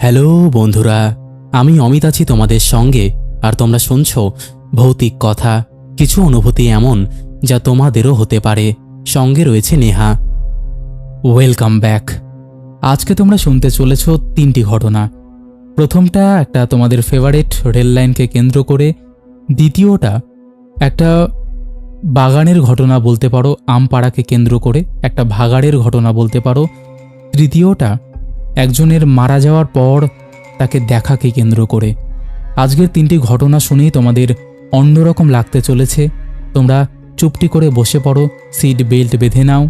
Hello বন্ধুরা, আমি অমিত আছি তোমাদের সঙ্গে। আর তোমরা শুনছো ভৌতিক কথা, কিছু অনুভূতি এমন যা তোমাদেরও হতে পারে। সঙ্গে রয়েছে নেহা। Welcome back. আজকে তোমরা শুনতে চলেছ তিনটি ঘটনা। প্রথমটা একটা তোমাদের ফেভারিট রেল লাইনকে কেন্দ্র করে, দ্বিতীয়টা একটা বাগানের ঘটনা বলতে পারো, আমপাড়াকে কেন্দ্র করে একটা ভাগাড়ের ঘটনা বলতে পারো, তৃতীয়টা একজনের মারা যাওয়ার পর তাকে দেখাকে কেন্দ্র করে। আজকের তিনটি ঘটনা শুনেই তোমাদের অন্যরকম লাগতে চলেছে। তোমরা চুপটি করে বসে পড়ো, সিট বেল্ট বেঁধে নাও,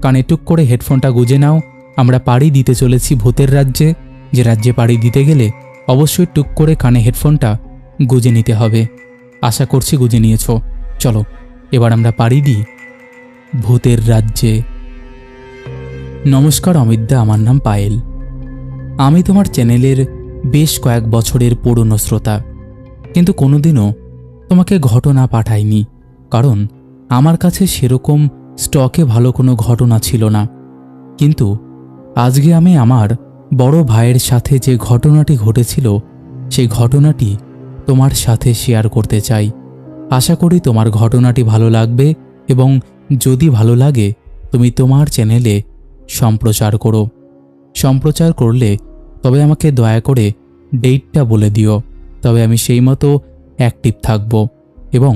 কানে টুক করে হেডফোনটা গুজে নাও। আমরা পাড়ি দিতে চলেছি ভূতের রাজ্যে, যে রাজ্যে পাড়ি দিতে গেলে অবশ্যই টুক করে কানে হেডফোনটা গুজে নিতে হবে। আশা করছি গুজে নিয়েছ। চলো এবার আমরা পাড়ি দিই ভূতের রাজ্যে। নমস্কার অমিতদা, আমার নাম পায়েল। আমি তোমার চ্যানেলের বেশ কয়েক বছরের পুরনো শ্রোতা, কিন্তু কোনোদিনও তোমাকে ঘটনা পাঠাইনি, কারণ আমার কাছে সেরকম স্টকে ভালো কোনো ঘটনা ছিল না। কিন্তু আজকে আমি আমার বড় ভাইয়ের সাথে যে ঘটনাটি ঘটেছিল সেই ঘটনাটি তোমার সাথে শেয়ার করতে চাই। আশা করি তোমার ঘটনাটি ভালো লাগবে, এবং যদি ভালো লাগে তুমি তোমার চ্যানেলে সম্প্রচার করো। সম্প্রচার করলে তবে আমাকে দয়া করে ডেটটা বলে দিও, তবে আমি সেই মতো অ্যাক্টিভ থাকব এবং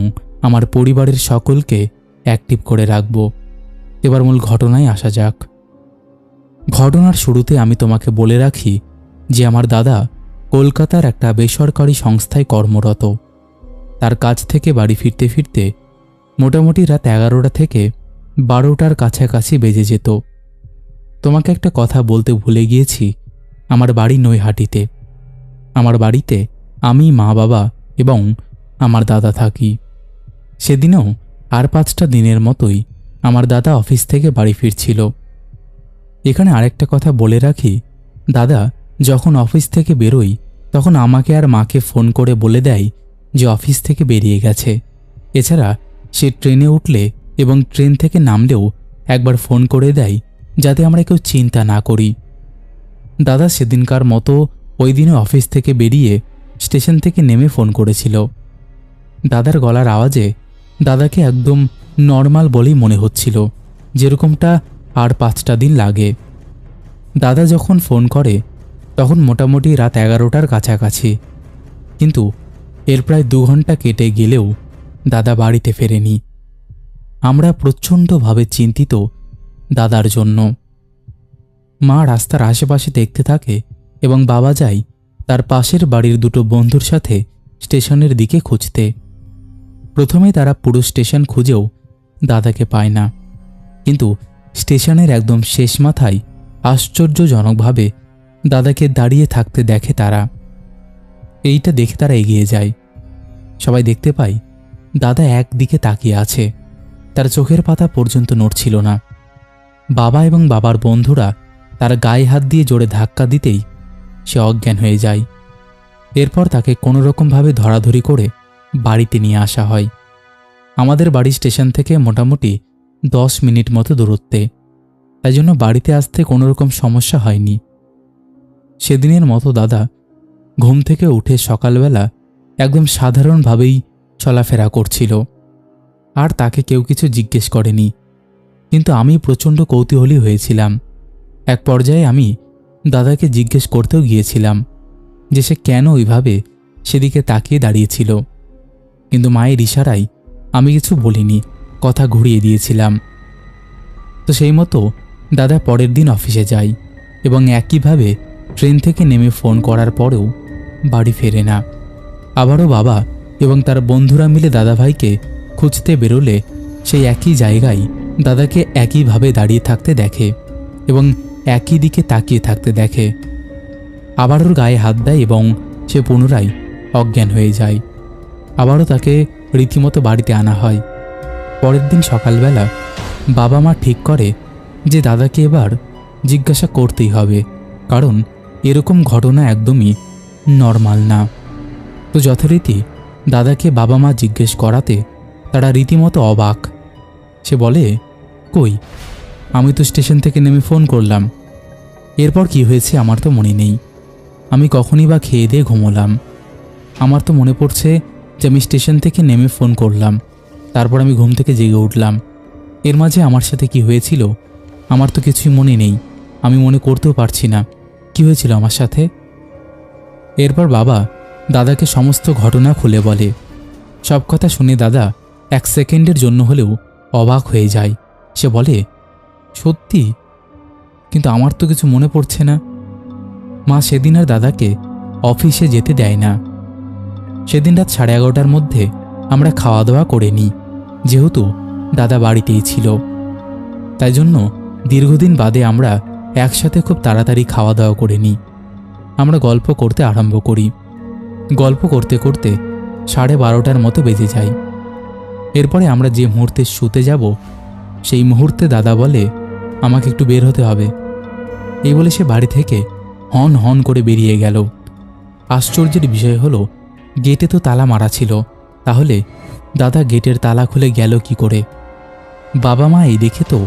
আমার পরিবারের সকলকে অ্যাক্টিভ করে রাখব। এবার মূল ঘটনায় আসা যাক। ঘটনার শুরুতে আমি তোমাকে বলে রাখি যে আমার দাদা কলকাতার একটা বেসরকারি সংস্থায় কর্মরত। তার কাজ থেকে বাড়ি ফিরতে ফিরতে মোটামুটি রাত 11টা থেকে 12টার কাছাকাছি বেজে যেত। তোমাকে একটা কথা বলতে ভুলে গিয়েছি, আমার বাড়ি নৈহাটিতে। আমার বাড়িতে আমি, মা, বাবা এবং আমার দাদা থাকি। সেদিনও আর 5টা দিনের মতোই আমার দাদা অফিস থেকে বাড়ি ফিরছিল। এখানে আরেকটা কথা বলে রাখি, দাদা যখন অফিস থেকে বেরোই তখন আমাকে আর মাকে ফোন করে বলে দেয় যে অফিস থেকে বেরিয়ে গেছে। এছাড়া সে ট্রেনে উঠলে এবং ট্রেন থেকে নামলেও একবার ফোন করে দেয়, যাতে আমরা কেউ চিন্তা না করি। দাদা সেদিনকার মতো ওই দিনে অফিস থেকে বেরিয়ে স্টেশন থেকে নেমে ফোন করেছিল। দাদার গলার আওয়াজে দাদাকে একদম নর্মাল বলেই মনে হচ্ছিল, যেরকমটা আর 5টা দিন লাগে। দাদা যখন ফোন করে তখন মোটামুটি রাত 11টার কাছাকাছি, কিন্তু এর প্রায় 2 ঘন্টা কেটে গেলেও দাদা বাড়িতে ফেরেনি। আমরা প্রচণ্ডভাবে চিন্তিত দাদার জন্য। মা রাস্তার আশেপাশে দেখতে থাকে এবং বাবা যায় তার পাশের বাড়ির 2টো বন্ধুর সাথে স্টেশনের দিকে খুঁজতে। প্রথমে তারা পুরো স্টেশন খুঁজেও দাদাকে পায় না, কিন্তু স্টেশনের একদম শেষ মাথায় আশ্চর্যজনকভাবে দাদাকে দাঁড়িয়ে থাকতে দেখে তারা। এইটা দেখে তারা এগিয়ে যায়। সবাই দেখতে পায় দাদা একদিকে তাকিয়ে আছে, তার চোখের পাতা পর্যন্ত নড়ছিল না। বাবা এবং বাবার বন্ধুরা তার গায়ে হাত দিয়ে জোরে ধাক্কা দিতেই সে অজ্ঞান হয়ে যায়। এরপর তাকে কোনোরকমভাবে ধরাধরি করে বাড়িতে নিয়ে আসা হয়। আমাদের বাড়ি স্টেশন থেকে মোটামুটি 10 মিনিট মতো দূরত্বে, তাই জন্য বাড়িতে আসতে কোনোরকম সমস্যা হয়নি। সেদিনের মতো দাদা ঘুম থেকে উঠে সকালবেলা একদম সাধারণভাবেই চলাফেরা করছিল, আর তাকে কেউ কিছু জিজ্ঞেস করেনি। কিন্তু আমি প্রচণ্ড কৌতূহলী হয়েছিলাম। এক পর্যায়ে আমি দাদাকে জিজ্ঞেস করতেও গিয়েছিলাম যে সে কেন ওইভাবে সেদিকে তাকিয়ে দাঁড়িয়েছিল, কিন্তু মায়ের ইশারায় আমি কিছু বলিনি, কথা ঘুরিয়ে দিয়েছিলাম। তো সেই মতো দাদা পরের দিন অফিসে যায় এবং একইভাবে ট্রেন থেকে নেমে ফোন করার পরেও বাড়ি ফেরে না। আবারও বাবা এবং তার বন্ধুরা মিলে দাদাভাইকে খুঁজতে বেরোলে সেই একই জায়গায় দাদাকে একইভাবে দাঁড়িয়ে থাকতে দেখে এবং একই দিকে তাকিয়ে থাকতে দেখে। আবার ওর গায়ে হাত দেয় এবং সে পুনরায় অজ্ঞান হয়ে যায়। আবারও তাকে রীতিমতো বাড়িতে আনা হয়। পরের দিন সকালবেলা বাবা মা ঠিক করে যে দাদাকে এবার জিজ্ঞাসা করতেই হবে, কারণ এরকম ঘটনা একদমই নর্মাল না। তো যথারীতি দাদাকে বাবা মা জিজ্ঞেস করাতে তারা রীতিমতো অবাক। সে বলে, কই, আমি তো স্টেশন থেকে নেমে ফোন করলাম। এরপর কি হয়েছে আমার তো মনে নেই, আমি কখনই বা খেয়ে দিয়ে ঘুমোলাম। আমার তো মনে পড়ছে যে আমি স্টেশন থেকে নেমে ফোন করলাম, তারপর আমি ঘুম থেকে জেগে উঠলাম। এর মাঝে আমার সাথে কি হয়েছিল আমার তো কিছুই মনে নেই, আমি মনে করতেও পারছি না কি হয়েছিল আমার সাথে। এরপর বাবা দাদাকে সমস্ত ঘটনা খুলে বলে। সব কথা শুনে দাদা 1 সেকেন্ডের জন্য হলেও অবাক হয়ে যায়। সে বলে, সত্যি? কিন্তু আমার তো কিছু মনে পড়ছে না। মা সেদিন আর দাদাকে অফিসে যেতে দেয় না। সেদিন রাত 11:30টার মধ্যে আমরা খাওয়া দাওয়া করে নিই, যেহেতু দাদা বাড়িতেই ছিল। তাই জন্য দীর্ঘদিন বাদে আমরা একসাথে খুব তাড়াতাড়ি খাওয়া দাওয়া করে নিই। আমরা গল্প করতে আরম্ভ করি। গল্প করতে করতে 12:30টার মতো বেজে যায়। এরপরে আমরা যে মুহূর্তে শুতে যাব সেই মুহূর্তে দাদা বলে, আমাকে একটু বের হতে হবে। এই বলে সে বাড়ি থেকে হন হন করে বেরিয়ে গেল। আশ্চর্যের বিষয় হলো, গেটে তো তালা মারা ছিল, তাহলে দাদা গেটের তালা খুলে গেল কি করে? বাবা মা এই দেখে তো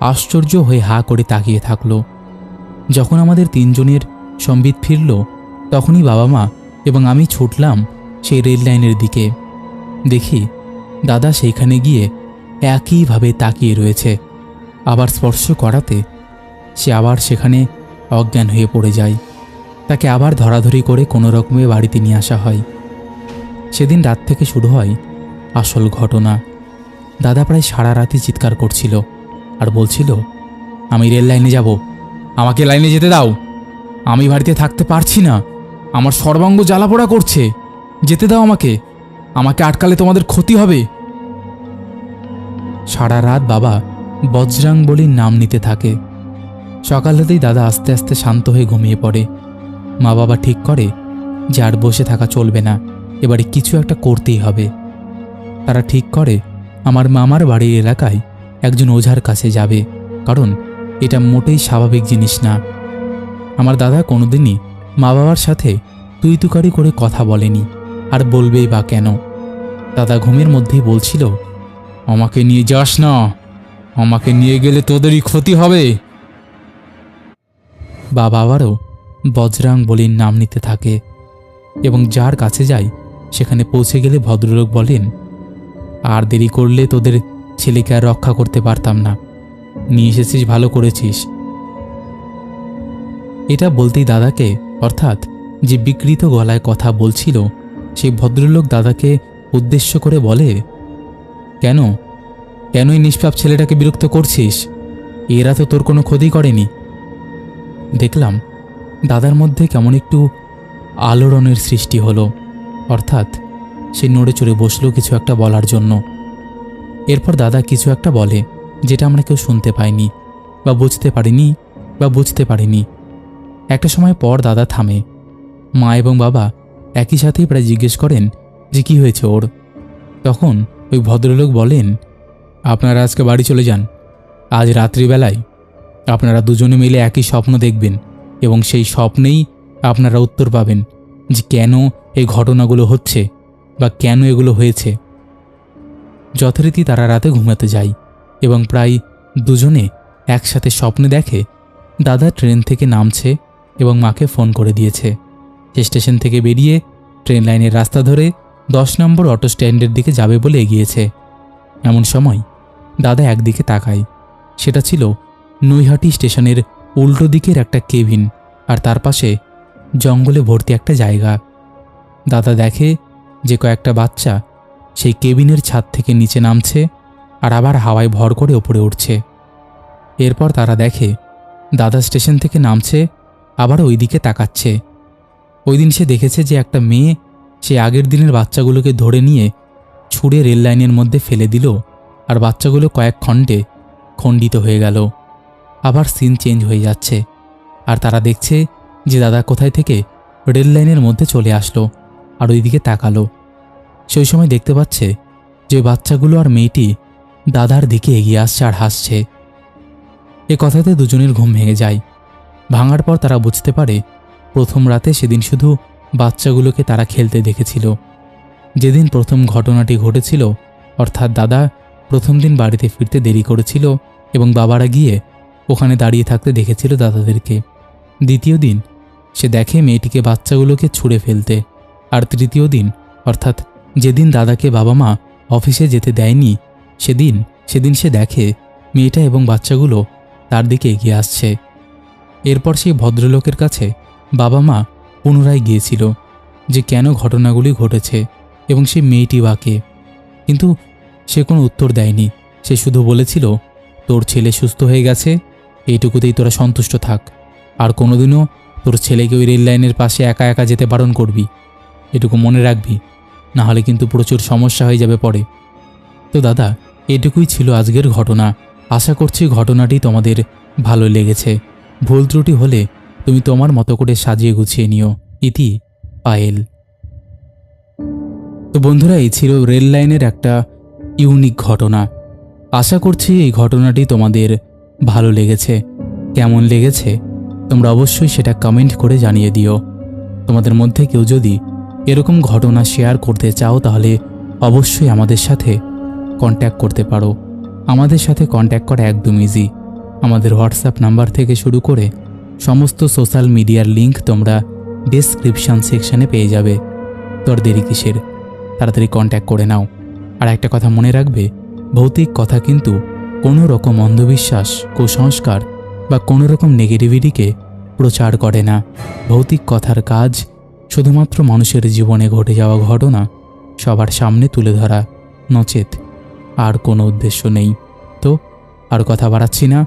আশ্চর্য হয়ে হা করে তাকিয়ে থাকলো। যখন আমাদের 3 জনের সম্বিত ফিরল, তখনই বাবা মা এবং আমি ছুটলাম সেই রেল লাইনের দিকে। দেখি দাদা সেইখানে গিয়ে একইভাবে তাকিয়ে রয়েছে। আবার স্পর্শ করাতে সে আবার সেখানে অজ্ঞান হয়ে পড়ে যায়। তাকে আবার ধরাধরি করে কোনো রকমে বাড়িতে নিয়ে আসা হয়। সেদিন রাত থেকে শুরু হয় আসল ঘটনা। দাদা প্রায় সারা রাতই চিৎকার করছিল আর বলছিল, আমি রেল লাইনে যাব, আমাকে লাইনে যেতে দাও, আমি বাড়িতে থাকতে পারছি না, আমার সর্বাঙ্গ জ্বালাপোড়া করছে, যেতে দাও আমাকে, আমাকে আটকালে তোমাদের ক্ষতি হবে। সারা রাত বাবা বজরাংবলীর নাম নিতে থাকে। সকাল হতেই দাদা আস্তে আস্তে শান্ত হয়ে ঘুমিয়ে পড়ে। মা বাবা ঠিক করে যে আর বসে থাকা চলবে না, এবারে কিছু একটা করতেই হবে। তারা ঠিক করে আমার মামার বাড়ির এলাকায় একজন ওঝার কাছে যাবে, কারণ এটা মোটেই স্বাভাবিক জিনিস না। আমার দাদা কোনোদিনই মা বাবার সাথে তুই তুকারি করে কথা বলেনি, আর বলবেই বা কেন? দাদা ঘুমের মধ্যেই বলছিল, আমাকে নিয়ে যাস না, আমাকে নিয়ে গেলে তোদেরই ক্ষতি হবে। বাবা আবারও বজরাংবলীর নাম নিতে থাকে এবং যার কাছে যায় সেখানে পৌঁছে গেলে ভদ্রলোক বলেন, আর দেরি করলে তোদের ছেলেকে আর রক্ষা করতে পারতাম না, নিয়ে এসেছিস, ভালো করেছিস। এটা বলতেই দাদাকে, অর্থাৎ যে বিকৃত গলায় কথা বলছিল সেই ভদ্রলোক দাদাকে উদ্দেশ্য করে বলে, কেন কেন এই নিষ্পাপ ছেলেটাকে বিরক্ত করছিস? এরা তো তোর কোনো ক্ষতি করেনি। দেখলাম দাদার মধ্যে কেমন একটু আলোড়নের সৃষ্টি হলো, অর্থাৎ সে নড়ে চড়ে বসলো কিছু একটা বলার জন্য। এরপর দাদা কিছু একটা বলে, যেটা আমরা কেউ শুনতে পাইনি বা বুঝতে পারিনি। একটা সময় পর দাদা থামে। মা এবং বাবা একই সাথেই প্রায় জিজ্ঞেস করেন যে কি হয়েছে ওর। তখন ওই ভদ্রলোক বলেন, আপনারা আজকে বাড়ি চলে যান। আজ রাত্রিবেলায় আপনারা দুজনে মিলে একই স্বপ্ন দেখবেন এবং সেই স্বপ্নেই আপনারা উত্তর পাবেন যে কেন এই ঘটনাগুলো হচ্ছে বা কেন এগুলো হয়েছে। যথারীতি তারা রাতে ঘুমাতে যায় এবং প্রায় দুজনে একসাথে স্বপ্নে দেখে দাদা ট্রেন থেকে নামছে এবং মাকে ফোন করে দিয়েছে। স্টেশন থেকে বেরিয়ে ট্রেন লাইনের রাস্তা ধরে 10 নম্বর অটো স্ট্যান্ডের দিকে যাবে বলে এগিয়েছে। এমন সময় দাদা একদিকে তাকায়। সেটা ছিল নৈহাটি স্টেশনের উল্টো দিকের একটা কেবিন, আর তার পাশে জঙ্গলে ভর্তি একটা জায়গা। দাদা দেখে যে কয়েকটা বাচ্চা সেই কেবিনের ছাদ থেকে নিচে নামছে আর আবার হাওয়ায় ভর করে ওপরে উঠছে। এরপর তারা দেখে দাদা স্টেশন থেকে নামছে, আবার ওই দিকে তাকাচ্ছে। ওই দিন সে দেখেছে যে একটা মেয়ে সে আগের দিনের বাচ্চাগুলোকে ধরে নিয়ে ছুঁড়ে রেল লাইনের মধ্যে ফেলে দিল, আর বাচ্চাগুলো কয়েক খণ্ডে খণ্ডিত হয়ে গেল। আবার সিন চেঞ্জ হয়ে যাচ্ছে, আর তারা দেখছে যে দাদা কোথায় থেকে রেল লাইনের মধ্যে চলে আসলো আর ওই দিকে তাকালো। সেই সময় দেখতে পাচ্ছে যে বাচ্চাগুলো আর মেয়েটি দাদার দিকে এগিয়ে আসছে আর হাসছে। এ কথাতে দুজনের ঘুম ভেঙে যায়। ভাঙার পর তারা বুঝতে পারে প্রথম রাতে সেদিন শুধু বাচ্চাগুলোকে তারা খেলতে দেখেছিল। যেদিন প্রথম ঘটনাটি ঘটেছিল, অর্থাৎ দাদা প্রথম দিন বাড়িতে ফিরতে দেরি করেছিল এবং বাবারা গিয়ে ওখানে দাঁড়িয়ে থাকতে দেখেছিল দাদাদেরকে। দ্বিতীয় দিন সে দেখে মেয়েটিকে বাচ্চাগুলোকে ছুঁড়ে ফেলতে। আর তৃতীয় দিন, অর্থাৎ যেদিন দাদাকে বাবা মা অফিসে যেতে দেয়নি, সেদিন সে দেখে মেয়েটা এবং বাচ্চাগুলো তার দিকে এগিয়ে আসছে। এরপর সেই ভদ্রলোকের কাছে বাবা মা পুনরায় গিয়েছিল যে কেন ঘটনাগুলি ঘটেছে এবং সে মেয়েটি বা কে। কিন্তু সে কোনো উত্তর দেয়নি। সে শুধু বলেছিল, তোর ছেলে সুস্থ হয়ে গেছে, এইটুকুতেই তোরা সন্তুষ্ট থাক। আর কোনোদিনও তোর ছেলেকে ওই রেল লাইনের পাশে একা একা যেতে বারণ করবি, এটুকু মনে রাখবি, না হলে কিন্তু প্রচুর সমস্যা হয়ে যাবে পরে। তো দাদা, এটুকুই ছিল আজকের ঘটনা। আশা করছি ঘটনাটি তোমাদের ভালো লেগেছে। ভুল ত্রুটি হলে তুমি তোমার মতো করে সাজিয়ে গুছিয়ে নিও। ইতি পায়েল। তো বন্ধুরা, এই ছিল রেল লাইনের একটা ইউনিক ঘটনা। আশা করছি এই ঘটনাটি তোমাদের ভালো লেগেছে। কেমন লেগেছে তোমরা অবশ্যই সেটা কমেন্ট করে জানিয়ে দিও। তোমাদের মধ্যে কেউ যদি এরকম ঘটনা শেয়ার করতে চাও তাহলে অবশ্যই আমাদের সাথে কন্ট্যাক্ট করতে পারো। আমাদের সাথে কন্ট্যাক্ট করা একদম ইজি। আমাদের হোয়াটসঅ্যাপ নাম্বার থেকে শুরু করে সমস্ত সোশ্যাল মিডিয়ার লিংক তোমরা ডেসক্রিপশন সেকশনে পেয়ে যাবে। তোর দেরি কিসের, তাড়াতাড়ি কন্ট্যাক্ট করে নাও। আর একটা কথা মনে রাখবে, ভৌতিক কথা কিন্তু কোনো রকম অন্ধবিশ্বাস, কুসংস্কার বা কোনো রকম নেগেটিভিটিকে প্রচার করে না। ভৌতিক কথার কাজ শুধুমাত্র মানুষের জীবনে ঘটে যাওয়া ঘটনা সবার সামনে তুলে ধরা, নচেত আর কোনো উদ্দেশ্য নেই। তো আর কথা বাড়াচ্ছি না,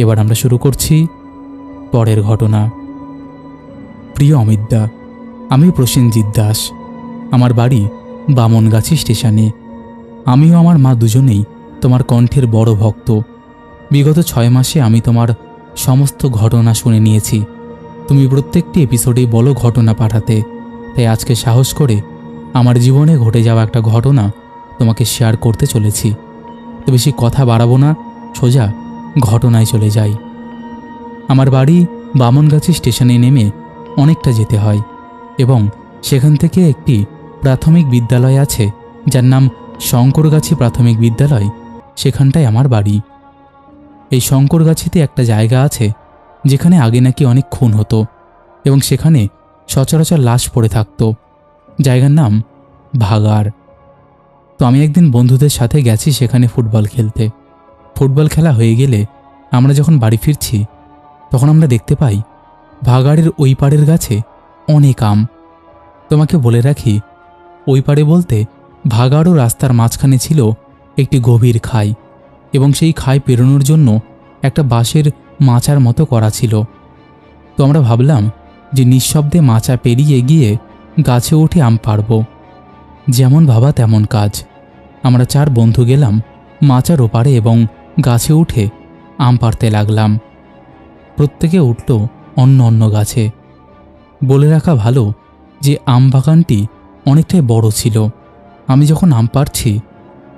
এবার আমরা শুরু করছি পরের ঘটনা। প্রিয় অমিতদা, আমি প্রসেনজিৎ দাস। আমার বাড়ি বামনগাছি স্টেশনে। আমিও আমার মা দুজনেই তোমার কণ্ঠের বড় ভক্ত। বিগত 6 মাসে আমি তোমার সমস্ত ঘটনা শুনে নিয়েছি। তুমি প্রত্যেকটি এপিসোডেই বলো ঘটনা পাঠাতে, তাই আজকে সাহস করে আমার জীবনে ঘটে যাওয়া একটা ঘটনা তোমাকে শেয়ার করতে চলেছি। তো বেশি কথা বাড়াবো না, সোজা ঘটনায় চলে যাই। আমার বাড়ি বামনগাছি স্টেশনে নেমে অনেকটা যেতে হয় এবং সেখান থেকে একটি প্রাথমিক বিদ্যালয় আছে যার নাম শঙ্করগাছি প্রাথমিক বিদ্যালয়। সেখানটায় আমার বাড়ি। এই শঙ্করগাছিতে একটা জায়গা আছে যেখানে আগে নাকি অনেক খুন হতো এবং সেখানে সচরাচর লাশ পড়ে থাকতো। জায়গার নাম ভাগাড়। তো আমি একদিন বন্ধুদের সাথে গেছি সেখানে ফুটবল খেলতে। ফুটবল খেলা হয়ে গেলে আমরা যখন বাড়ি ফিরছি তখন আমরা দেখতে পাই ভাগাড়ের ওই পাড়ের গাছে অনেক আম। তোমাকে বলে রাখি, ওই পাড়ে বলতে ভাগাড় ও রাস্তার মাঝখানে ছিল একটি গভীর খাই এবং সেই খাই পেরোনোর জন্য একটা বাঁশের মাচার মতো করা ছিল। তো আমরা ভাবলাম যে নিঃশব্দে মাচা পেরিয়ে গিয়ে গাছে উঠে আম পাড়ব। যেমন ভাবা তেমন কাজ। আমরা 4 বন্ধু গেলাম মাচার ওপারে এবং গাছে উঠে আম পাড়তে লাগলাম। প্রত্যেকে উঠল অন্য অন্য গাছে। বলে রাখা ভালো যে আম বাগানটি অনেকটাই বড় ছিল। আমি যখন আম পাড়ছি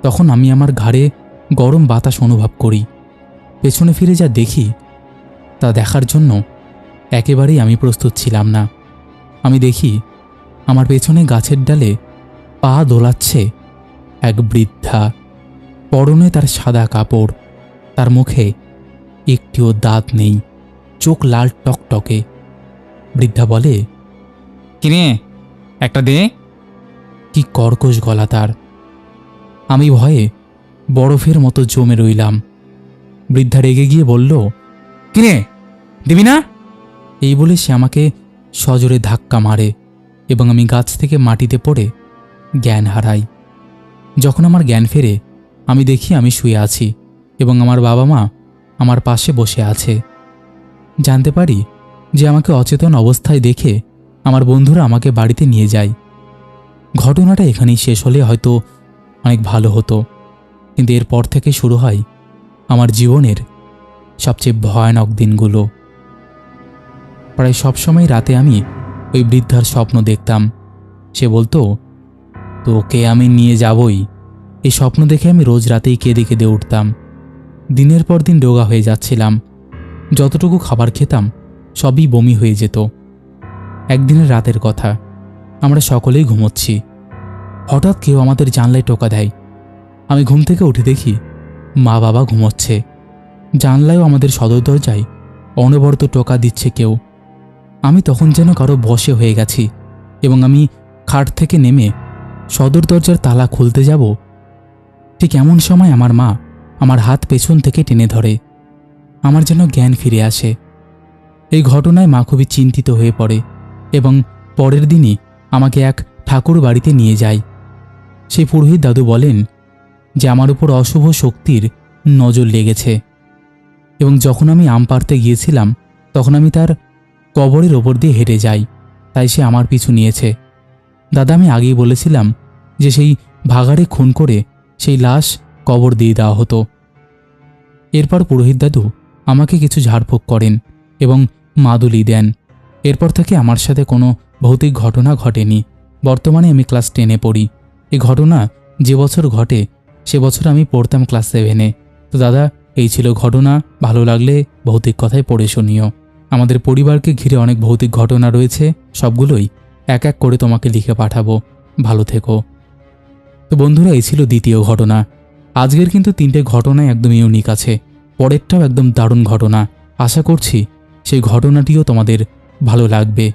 তখন আমি আমার ঘাড়ে গরম বাতাস অনুভব করি। পেছনে ফিরে যা দেখি তা দেখার জন্য একেবারেই আমি প্রস্তুত ছিলাম না। আমি দেখি আমার পেছনে গাছের ডালে পা দোলাচ্ছে এক বৃদ্ধা। পরনে তার সাদা কাপড়, তার মুখে একটিও দাঁত নেই, চোখ লাল টকটকে। বৃদ্ধা বলে, কিরে একটা দে। কি কর্কশ গলা তার। আমি ভয়ে বরফের মতো জমে রইলাম। বৃদ্ধা রেগে গিয়ে বলল, কিরে দিবি না? এই বলে সে আমাকে সজোরে ধাক্কা মারে এবং আমি গাছ থেকে মাটিতে পড়ে জ্ঞান হারাই। যখন আমার জ্ঞান ফেরে আমি দেখি আমি শুয়ে আছি এবং আমার বাবা মা আমার পাশে বসে আছে। জানতে পারি যে আমাকে অচেতন অবস্থায় দেখে আমার বন্ধুরা আমাকে বাড়িতে নিয়ে যায়। ঘটনাটা এখানেই শেষ হলে হয়তো অনেক ভালো হতো, কিন্তু এরপর থেকে শুরু হয় আমার জীবনের সবচেয়ে ভয়ানক দিনগুলো। প্রায় সবসময় রাতে আমি ওই বৃদ্ধার স্বপ্ন দেখতাম। সে বলতো, তোকে আমি নিয়ে যাবই। এই স্বপ্ন দেখে আমি রোজ রাতেই কেঁদে কেঁদে উঠতাম। দিনের পর দিন রোগা হয়ে যাচ্ছিলাম। যতটুকু খাবার খেতাম সবই বমি হয়ে যেত। একদিনের রাতের কথা, আমরা সকলেই ঘুমোচ্ছি। হঠাৎ কেউ আমাদের জানলায় টোকা দেয়। আমি ঘুম থেকে উঠে দেখি মা বাবা ঘুমোচ্ছে। জানলায়ও আমাদের সদর দরজায় অনবরত টোকা দিচ্ছে কেউ। আমি তখন যেন কারো বশে হয়ে গেছি এবং আমি খাট থেকে নেমে সদর দরজার তালা খুলতে যাব, ঠিক এমন সময় আমার মা আমার হাত পেছন থেকে টেনে ধরে। আমার যেন জ্ঞান ফিরে আসে। এই ঘটনায় মা খুবই চিন্তিত হয়ে পড়ে এবং পরের দিনই আমাকে এক ঠাকুর বাড়িতে নিয়ে যায়। সেই পুরোহিত দাদু বলেন যে আমার উপর অশুভ শক্তির নজর লেগেছে এবং যখন আমি আম পাড়তে গিয়েছিলাম তখন আমি তার কবরের ওপর দিয়ে হেঁটে যাই, তাই সে আমার পিছু নিয়েছে। দাদা, আমি আগেই বলেছিলাম যে সেই ভাগাড়ে খুন করে সেই লাশ কবর দিয়ে দেওয়া হতো। এরপর পুরোহিত দাদু আমাকে কিছু ঝাড়ফুঁক করেন এবং মাদুলি দেন। এরপর থেকে আমার সাথে কোনো ভৌতিক ঘটনা ঘটেনি। বর্তমানে আমি ক্লাস 10-এ পড়ি। এই ঘটনা যে বছর ঘটে সে বছর আমি পড়তাম ক্লাস 7-এ। তো দাদা, এই ছিল ঘটনা। ভালো লাগলে ভৌতিক কথায় পড়ে শুনিও। আমাদের পরিবারকে ঘিরে অনেক ভৌতিক ঘটনা রয়েছে, সবগুলোই এক এক করে তোমাকে লিখে পাঠাবো। ভালো থেকো। তো বন্ধুরা, এই ছিল দ্বিতীয় ঘটনা। আজকের কিন্তু 3টে ঘটনাই একদম ইউনিক আছে। পরেরটাও একদম দারুণ ঘটনা। আশা করছি সেই ঘটনাটিও তোমাদের ভালো লাগবে।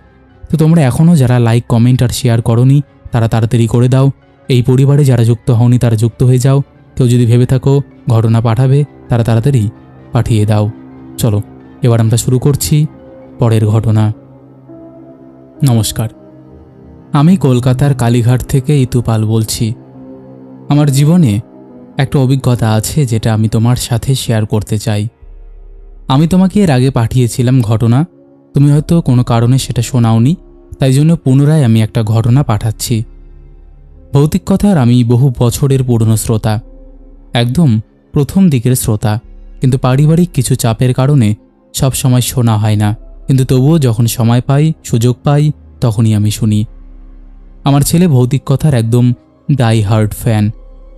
তো তোমরা এখনও যারা লাইক, কমেন্ট আর শেয়ার করোনি তারা তাড়াতাড়ি করে দাও। এই পরিবারে যারা যুক্ত হওনি তারা যুক্ত হয়ে যাও। কেউ যদি ভেবে থাকো ঘটনা পাঠাবে তারা তাড়াতাড়ি পাঠিয়ে দাও। চলো এবার আমরা শুরু করছি পরের ঘটনা। নমস্কার, আমি কলকাতার কালীঘাট থেকে ইতুপাল বলছি। আমার জীবনে একটা অভিজ্ঞতা আছে যেটা আমি তোমার সাথে শেয়ার করতে চাই। আমি তোমাকে এর আগে পাঠিয়েছিলাম ঘটনা, তুমি হয়তো কোনো কারণে সেটা শোনাওনি, তাই জন্য পুনরায় আমি একটা ঘটনা পাঠাচ্ছি। ভৌতিক কথার আমি বহু বছরের পুরনো শ্রোতা, একদম প্রথম দিকের শ্রোতা, কিন্তু পারিবারিক কিছু চাপের কারণে সব সময় শোনা হয় না, কিন্তু তবুও যখন সময় পাই, সুযোগ পাই, তখনই আমি শুনি। আমার ছেলে ভৌতিক কথার একদম ডাই হার্ড ফ্যান।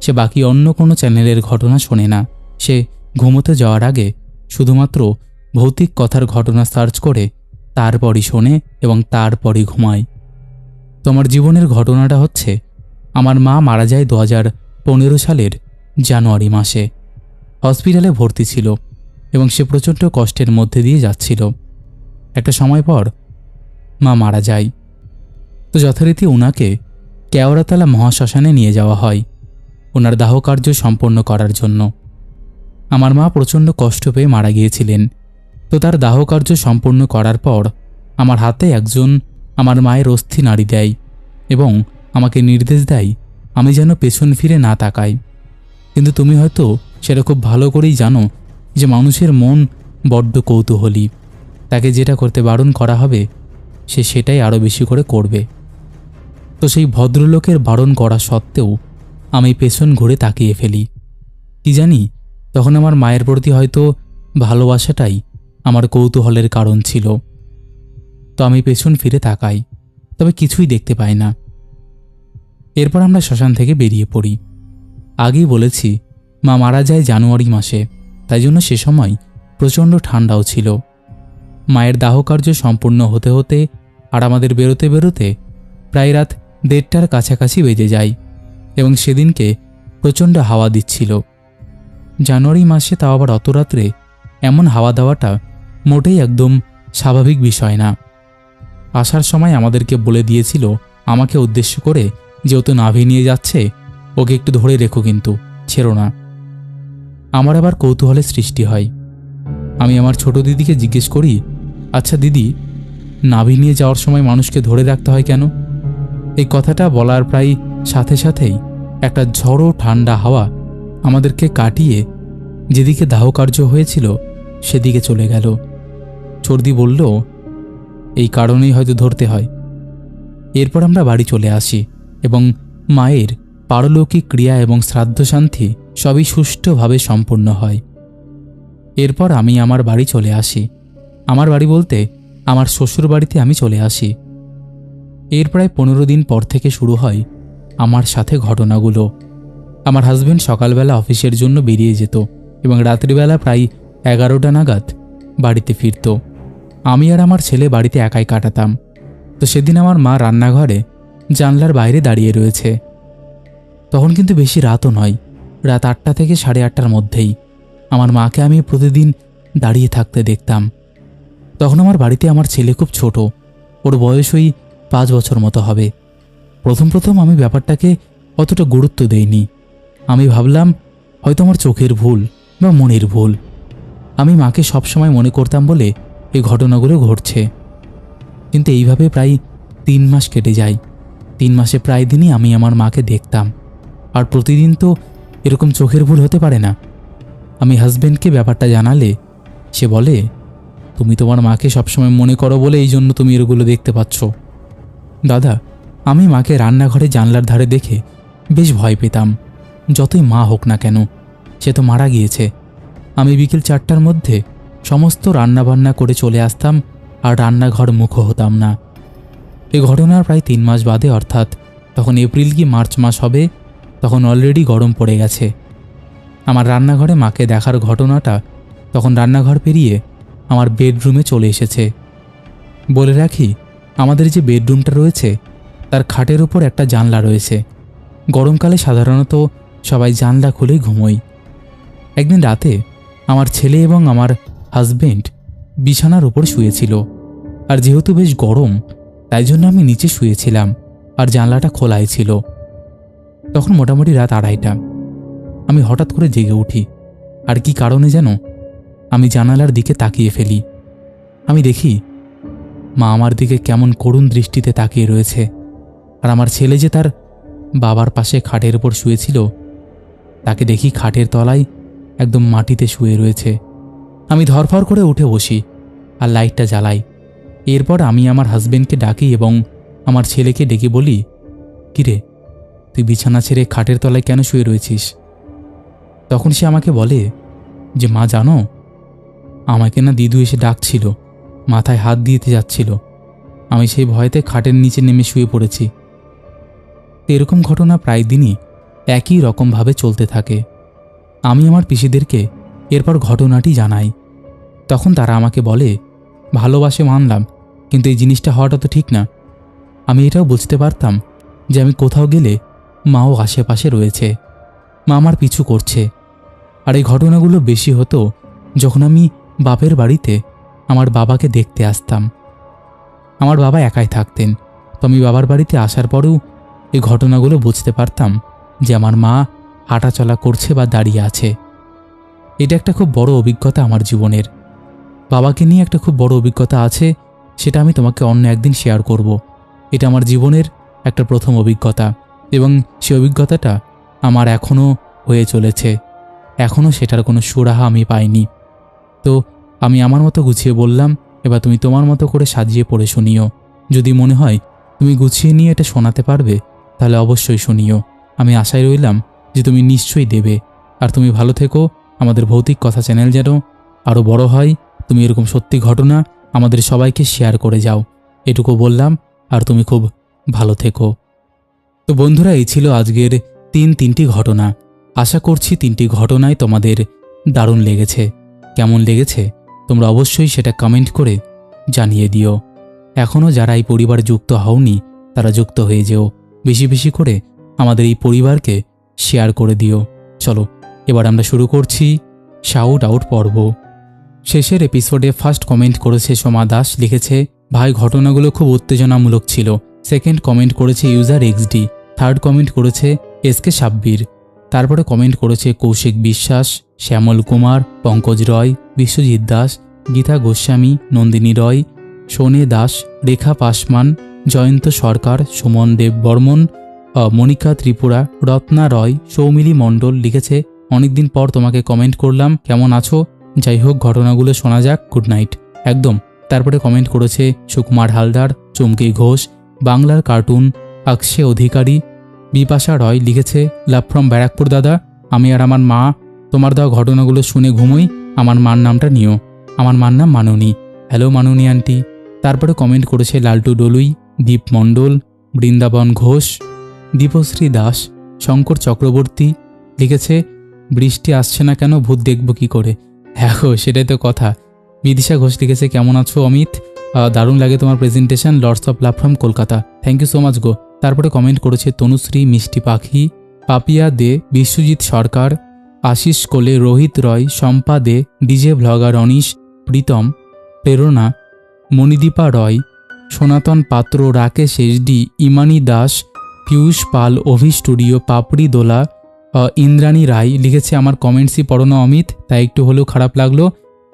সে বাকি অন্য কোনো চ্যানেলের ঘটনা শোনে না। সে ঘুমোতে যাওয়ার আগে শুধুমাত্র ভৌতিক কথার ঘটনা সার্চ করে তারপরই শোনে এবং তারপরই ঘুমায়। তো আমার জীবনের ঘটনাটা হচ্ছে, আমার মা মারা যায় 2015 সালের জানুয়ারি মাসে। হসপিটালে ভর্তি ছিল এবং সে প্রচণ্ড কষ্টের মধ্যে দিয়ে যাচ্ছিল। একটা সময় পর মা মারা যায়। তো যথারীতি ওনাকে কেওড়াতলা মহাশ্মশানে নিয়ে যাওয়া হয় ওনার দাহকার্য সম্পন্ন করার জন্য। আমার মা প্রচণ্ড কষ্ট পেয়ে মারা গিয়েছিলেন। তো তার দাহকার্য সম্পন্ন করার পর আমার হাতে একজন আমার মায়ের অস্থি নাড়ি দেয় এবং আমাকে নির্দেশ দেয় আমি যেন পেছন ফিরে না তাকাই। কিন্তু তুমি হয়তো সেটা খুব ভালো করেই জানো যে মানুষের মন বড্ড কৌতূহলী। তাকে যেটা করতে বারণ করা হবে সে সেটাই আরও বেশি করে করবে। তো সেই ভদ্রলোকের বারণ করা সত্ত্বেও আমি পেছন ঘুরে তাকিয়ে ফেলি। কি জানি তখন আমার মায়ের প্রতি হয়তো ভালোবাসাটাই আমার কৌতূহলের কারণ ছিল। তো আমি পেছন ফিরে তাকাই, তবে কিছুই দেখতে পাই না। এরপর আমরা শ্মশান থেকে বেরিয়ে পড়ি। আগেই বলেছি মা মারা যায় জানুয়ারি মাসে, তাই জন্য সে সময় প্রচণ্ড ঠান্ডাও ছিল। মায়ের দাহকার্য সম্পূর্ণ হতে হতে আর আমাদের বেরোতে বেরোতে প্রায় রাত 1:30টার কাছাকাছি বেজে যায় এবং সেদিনকে প্রচণ্ড হাওয়া দিচ্ছিল। জানুয়ারি মাসে তাও আবার অত রাত্রে এমন হাওয়া দেওয়াটা মোটেই একদম স্বাভাবিক বিষয় না। আসার সময় আমাদেরকে বলে দিয়েছিল আমাকে উদ্দেশ্য করে, যেহেতু নাভি নিয়ে যাচ্ছে ওকে একটু ধরে রেখো, কিন্তু ছেড়ো না। আমার আবার কৌতূহলের সৃষ্টি হয়। আমি আমার ছোট দিদিকে জিজ্ঞেস করি, আচ্ছা দিদি, নাভি নিয়ে যাওয়ার সময় মানুষকে ধরে রাখতে হয় কেন? এই কথাটা বলার প্রায় সাথে সাথেই একটা ঝড়ো ঠান্ডা হাওয়া আমাদেরকে কাটিয়ে যেদিকে দাহকার্য হয়েছিল সেদিকে চলে গেল। চর্দি বলল, এই কারণেই হয়তো ধরতে হয়। এরপর আমরা বাড়ি চলে আসি এবং মায়ের পারলৌকিক ক্রিয়া এবং শ্রাদ্ধ শান্তি সবই সুষ্ঠুভাবে সম্পূর্ণ হয়। এরপর আমি আমার বাড়ি চলে আসি। আমার বাড়ি বলতে আমার শ্বশুর বাড়িতে আমি চলে আসি। এর প্রায় 15 দিন পর থেকে শুরু হয় আমার সাথে ঘটনাগুলো। আমার হাজবেন্ড সকালবেলা অফিসের জন্য বেরিয়ে যেত এবং রাত্রিবেলা প্রায় 11টা নাগাদ বাড়িতে ফিরত। আমি আর আমার ছেলে বাড়িতে একাই কাটাতাম। তো সেদিন আমার মা রান্নাঘরে জানলার বাইরে দাঁড়িয়ে রয়েছে। তখন কিন্তু বেশি রাতও নয়, রাত 8টা থেকে 8:30টার মধ্যেই আমার মাকে আমি প্রতিদিন দাঁড়িয়ে থাকতে দেখতাম। তখন আমার বাড়িতে আমার ছেলে খুব ছোট, ওর বয়স ওই 5 বছর মতো হবে। প্রথম প্রথম আমি ব্যাপারটাকে অতটা গুরুত্ব দেইনি। আমি ভাবলাম হয়তো আমার চোখের ভুল বা মনের ভুল। আমি মাকে সবসময় মনে করতাম বলে এই ঘটনাগুলো ঘটছে। কিন্তু এইভাবে প্রায় 3 মাস কেটে যায়। 3 মাসে প্রায় দিনই আমি আমার মাকে দেখতাম। আর প্রতিদিন তো এরকম চোখের ভুল হতে পারে না। আমি হাজবেন্ডকে ব্যাপারটা জানালে সে বলে, তুমি তোমার মাকে সবসময় মনে করো বলে এই জন্য তুমি এগুলো দেখতে পাচ্ছ। দাদা, আমি মাকে রান্নাঘরে জানলার ধারে দেখে বেশ ভয় পেতাম। যতই মা হোক না কেন, সে তো মারা গিয়েছে। আমি বিকেল 4টার মধ্যে সমস্ত রান্নাবান্না করে চলে আসতাম আর রান্নাঘর মুখো হতাম না। এই ঘটনার প্রায় 3 মাস বাদে, অর্থাৎ তখন এপ্রিল কি মার্চ মাস হবে, তখন অলরেডি গরম পড়ে গেছে। আমার রান্নাঘরে মাকে দেখার ঘটনাটা তখন রান্নাঘর পেরিয়ে আমার বেডরুমে চলে এসেছে। বলে রাখি, আমাদের যে বেডরুমটা রয়েছে তার খাটের ওপর একটা জানলা রয়েছে। গরমকালে সাধারণত সবাই জানলা খুলেই ঘুমোই। একদিন রাতে আমার ছেলে এবং আমার হাজবেন্ড বিছানার উপর শুয়েছিল। আর যেহেতু বেশ গরম, তাই জন্য আমি নিচে শুয়েছিলাম আর জানলাটা খোলাই ছিল। তখন মোটামুটি রাত 2:30। আমি হঠাৎ করে জেগে উঠি। আর কি কারণে যেন আমি জানালার দিকে তাকিয়ে ফেলি। আমি দেখি মা আমার দিকে কেমন করুণ দৃষ্টিতে তাকিয়ে রয়েছে। আর আমার ছেলে যে তার বাবার পাশে খাটের উপর শুয়েছিল, তাকে দেখি খাটের তলায় একদম মাটিতে শুয়ে রয়েছে। আমি ধরফর করে উঠে বসি আর লাইটটা জ্বালাই। এরপর আমি আমার হাজবেন্ডকে ডাকি এবং আমার ছেলেকে ডেকে বলি, কিরে, তুই বিছানা ছেড়ে খাটের তলায় কেন শুয়ে রয়েছিস? তখন সে আমাকে বলে যে, মা জানো, আমাকে না দিদু এসে ডাকছিল, মাথায় হাত দিতে যাচ্ছিল। আমি সেই ভয়েতে খাটের নিচে নেমে শুয়ে পড়েছি। এরকম ঘটনা প্রায় দিনই একই রকমভাবে চলতে থাকে। আমি আমার পিসিদেরকে এরপর ঘটনাটি জানাই। তখন তারা আমাকে বলে, ভালোবাসে মানলাম, কিন্তু এই জিনিসটা হওয়াটা তো ঠিক না। আমি এটাও বুঝতে পারতাম যে আমি কোথাও গেলে মাও আশেপাশে রয়েছে, মা আমার পিছু করছে। আর এই ঘটনাগুলো বেশি হতো যখন আমি বাপের বাড়িতে আমার বাবাকে দেখতে আসতাম। আমার বাবা একাই থাকতেন, তো আমি বাবার বাড়িতে আসার পরেও এই ঘটনাগুলো বুঝতে পারতাম যে আমার মা হাঁটাচলা করছে বা দাঁড়িয়ে আছে। এটা একটা খুব বড় অভিজ্ঞতা আমার জীবনের। বাবাকে নিয়ে একটা খুব বড় অভিজ্ঞতা আছে, সেটা আমি তোমাকে অন্য একদিন শেয়ার করব। এটা আমার জীবনের একটা প্রথম অভিজ্ঞতা এবং সে অভিজ্ঞতাটা আমার এখনও হয়ে চলেছে। এখনও সেটার কোনো সুরাহা আমি পাইনি। তো আমি আমার মতো গুছিয়ে বললাম, এবার তুমি তোমার মতো করে সাজিয়ে পড়ে শুনিও। যদি মনে হয় তুমি গুছিয়ে নিয়ে এটা শোনাতে পারবে, তাহলে অবশ্যই শুনিও। আমি আশায় রইলাম যে তুমি নিশ্চয়ই দেবে। আর তুমি ভালো থেকো। আমাদের ভৌতিক কথা চ্যানেল যেন আরও বড় হয়, তুমি এরকম সত্যি ঘটনা আমাদের সবাইকে শেয়ার করে যাও, এটুকু বললাম। আর তুমি খুব ভালো থেকো। তো বন্ধুরা, এই ছিল আজকের তিনটি ঘটনা। আশা করছি 3টি ঘটনায় তোমাদের দারুণ লেগেছে। কেমন লেগেছে তোমরা অবশ্যই সেটা কমেন্ট করে জানিয়ে দিও। এখনও যারা এই পরিবারে যুক্ত হওনি, তারা যুক্ত হয়ে যেও। বেশি বেশি করে আমাদের এই পরিবারকে শেয়ার করে দিও। চলো এবার আমরা শুরু করছি শাউট আউট পর্ব। শেষের এপিসোডে ফার্স্ট কমেন্ট করেছে সোমা দাস, লিখেছে, ভাই ঘটনাগুলো খুব উত্তেজনামূলক ছিল। সেকেন্ড কমেন্ট করেছে ইউজার এক্সডি। থার্ড কমেন্ট করেছে এসকে সাব্বির। তারপরে কমেন্ট করেছে কৌশিক বিশ্বাস, শ্যামল কুমার, পঙ্কজ রয়, বিশ্বজিৎ দাস, গীতা গোস্বামী, নন্দিনী রয়, সোনে দাস, রেখা পাসমান, জয়ন্ত সরকার, সুমন দেব বর্মন, মনিকা ত্রিপুরা, রত্না রয়, সৌমিলি মণ্ডল। লিখেছে, অনেকদিন পর তোমাকে কমেন্ট করলাম, কেমন আছো? যাই হোক, ঘটনাগুলো শোনা যাক, গুড নাইট। একদম। তারপরে কমেন্ট করেছে সুকুমার হালদার, চুমকি ঘোষ, বাংলার কার্টুন, অক্ষয় অধিকারী, বিপাশা রয়। লিখেছে, লাভ ফ্রম ব্যারাকপুর দাদা, আমি আর আমার মা তোমার দেওয়া ঘটনাগুলো শুনে ঘুমোই। আমার মার নামটা নিও। আমার মার নাম মাননী। হ্যালো মাননী আন্টি। তারপরে কমেন্ট করেছে লালটু ডলুই, দীপ মণ্ডল, বৃন্দাবন ঘোষ, দীপশ্রী দাস, শঙ্কর চক্রবর্তী। লিখেছে, বৃষ্টি আসছে না কেন, ভূত দেখব কি করে? হ্যাঁ গো, সেটাই তো কথা। বিদিশা ঘোষ লিখেছে, কেমন আছো অমিত? দারুণ লাগে তোমার presentation. Lords of love from Kolkata. Thank you so much গো। তারপরে কমেন্ট করেছে তনুশ্রী, মিষ্টি পাখি, পাপিয়া দে, বিশ্বজিৎ সরকার, আশিস কোলে, রোহিত রয়, শম্পা দে, ডিজে ব্লগার অনিশ, প্রীতম, প্রেরণা, মণিদীপা রয়, সনাতন পাত্র, রাকেশ এইচডি, ইমানি দাস, পীয়ূষ পাল, অভি স্টুডিও, পাপড়ি দোলা, ইন্দ্রাণী রায় লিখেছে আমার কমেন্টসই পড়ো না অমিত, তাই একটু হলেও খারাপ লাগলো।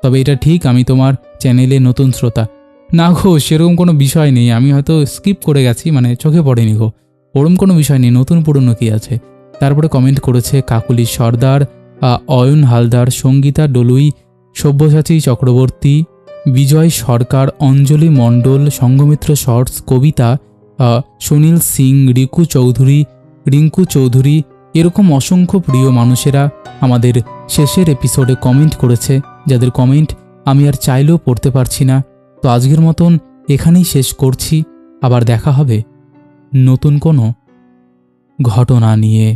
তবে এটা ঠিক, আমি তোমার চ্যানেলে নতুন শ্রোতা। না গো, সেরকম কোনো বিষয় নেই, আমি হয়তো স্কিপ করে গেছি, মানে চোখে পড়েনি গো, ওরম কোনো বিষয় নেই, নতুন পুরনো কি আছে। তারপরে কমেন্ট করেছে কাকুলি সর্দার, অয়ন হালদার, সঙ্গীতা ডলুই, সব্যসাচী চক্রবর্তী, বিজয় সরকার, অঞ্জলি মণ্ডল, সঙ্গমিত্র শর্টস, কবিতা, সুনীল সিং, রিঙ্কু চৌধুরী, এরকম অসংখ্য প্রিয় মানুষেরা আমাদের শেষের এপিসোডে কমেন্ট করেছে, যাদের কমেন্ট আমি আর চাইলেও পড়তে পারছি না। তো আজকের মতন এখানেই শেষ করছি, আবার দেখা হবে নতুন কোনো ঘটনা নিয়ে।